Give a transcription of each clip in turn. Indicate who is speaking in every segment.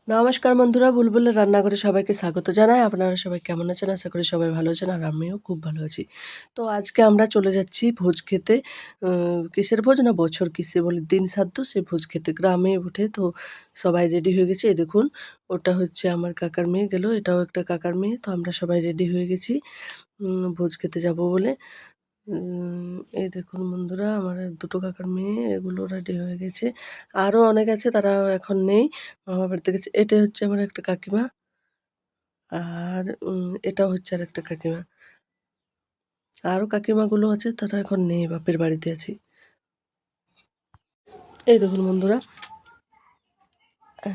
Speaker 1: নমস্কার বন্ধুরা, বুলবুলের রান্নাঘরে সবাইকে স্বাগত জানাই। আপনারা সবাই কেমন আছেন? আশা করি সবাই ভালো আছেন, আর আমিও খুব ভালো আছি। তো আজকে আমরা চলে যাচ্ছি ভোজ খেতে। কিসের ভোজ না, বছর কিসে বলে দিন শ্রাদ্ধ, সে ভোজ খেতে গ্রামে উঠে। তো সবাই রেডি হয়ে গেছে। এই দেখুন, ওটা হচ্ছে আমার কাকার মেয়ে গেল, এটাও একটা কাকার মেয়ে। তো আমরা সবাই রেডি হয়ে গেছি ভোজ খেতে যাব বলে। এই দেখুন বন্ধুরা, আমার দুটো কাকার মেয়ে এগুলো রেডি হয়ে গেছে। আরও অনেক আছে, তারা এখন নেই, মামা বাড়িতে গেছে। এটা হচ্ছে আমার একটা কাকিমা, আর এটাও হচ্ছে আর একটা কাকিমা। আরও কাকিমাগুলো আছে, তারা এখন নেই, বাপের বাড়িতে আছে। এই দেখুন বন্ধুরা,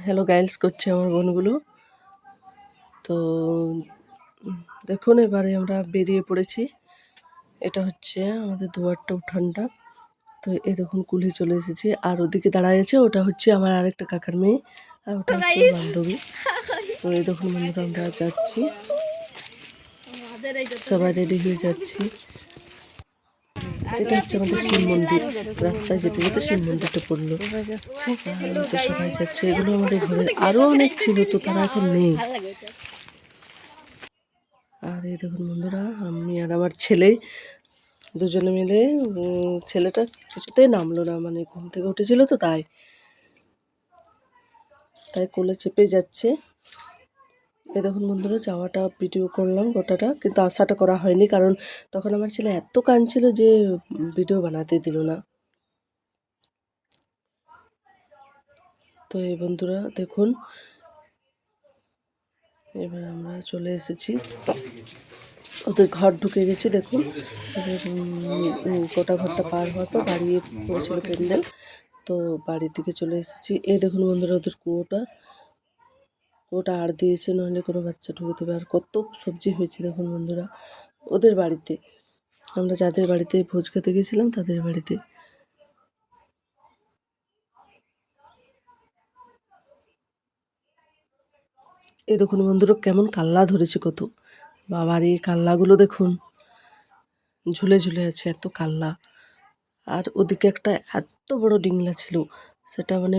Speaker 1: হ্যালো গাইলস করছে আমার বোনগুলো। তো দেখুন, এবারে আমরা বেরিয়ে পড়েছি। এটা হচ্ছে আমাদের দুয়ারটা, উঠানটা। তো এই দেখুন, কুলে চলে এসেছি। আর ওদিকে দাঁড়ায় আছে, ওটা হচ্ছে আমার আরেকটা কাকার মেয়ে, আর ওটা হচ্ছে ওর বান্ধবী। তো এই দেখুন বন্ধুরা, আমরা যাচ্ছি, সবাই রেডি হয়ে যাচ্ছি। এটা হচ্ছে আমাদের শিব মন্দির। রাস্তায় যেতে যেতে শিব মন্দিরটা পড়লো, তো সবাই যাচ্ছে। এগুলো আমাদের ঘরের আরও অনেক ছিল, তো তারা এখন নেই। আর এই দেখুন বন্ধুরা, আমি আর আমার ছেলে দুজনে মিলে, ছেলেটা কিছুতেই নামলো না, মানে ঘুম থেকে উঠেছিল তো, তাই কোলে চেপে যাচ্ছে। এই দেখুন বন্ধুরা, যাওয়াটা ভিডিও করলাম গোটাটা, কিন্তু আসাটা করা হয়নি, কারণ তখন আমার ছেলে এত কাঁদছিল যে ভিডিও বানাতে দিল না। তো এই বন্ধুরা দেখুন, এবার আমরা চলে এসেছি, ওদের ঘর ঢুকে গেছি। দেখুন, ওদের গোটা ঘরটা পার হওয়ার পর বাড়িয়ে পড়েছিল প্যান্ডেল, তো বাড়ির দিকে চলে এসেছি। এই দেখুন বন্ধুরা, ওদের কুয়োটা আর দিয়েছে, নইলে কোনো বাচ্চা ঢুকে দেবে। আর কত সবজি হয়েছে দেখুন বন্ধুরা, ওদের বাড়িতে, আমরা যাদের বাড়িতে ভোজ খেতে গেছিলাম তাদের বাড়িতে। এই দেখুন বন্ধুরা, কেমন কাল্লা ধরেছে কত, বাবার এই কাল্লাগুলো দেখুন ঝুলে ঝুলে আছে, এত কাল্লা। আর ওদিকে একটা এত বড় ডিংলা ছিল, সেটা মানে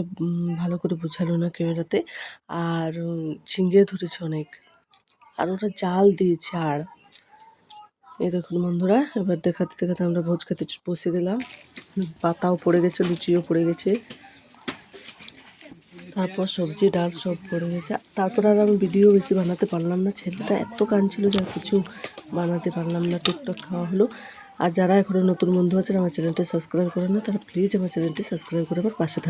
Speaker 1: ভালো করে বোঝালো না ক্যামেরাতে। আর ঝিঙে ধরেছে অনেক, আর ওরা জাল দিয়েছে। আর এই দেখুন বন্ধুরা, এবার দেখাতে দেখাতে আমরা ভোজ খেতে বসে গেলাম। পাতাও পড়ে গেছে, লুচিও পড়ে গেছে, তারপর সবজি ডাল সব পড়ে গেছে। তারপর আর আমি ভিডিও বেশি বানাতে পারলাম না, ছেলেটা এত কাঁদছিল যে আর কিছু বানাতে পারলাম না, টুকটাক খাওয়া হলো। আর যারা এখনও নতুন বন্ধু আছেন আমার চ্যানেলটি সাবস্ক্রাইব করে না, তারা প্লিজ আমার চ্যানেলটি সাবস্ক্রাইব করে আমার পাশে থাকবে।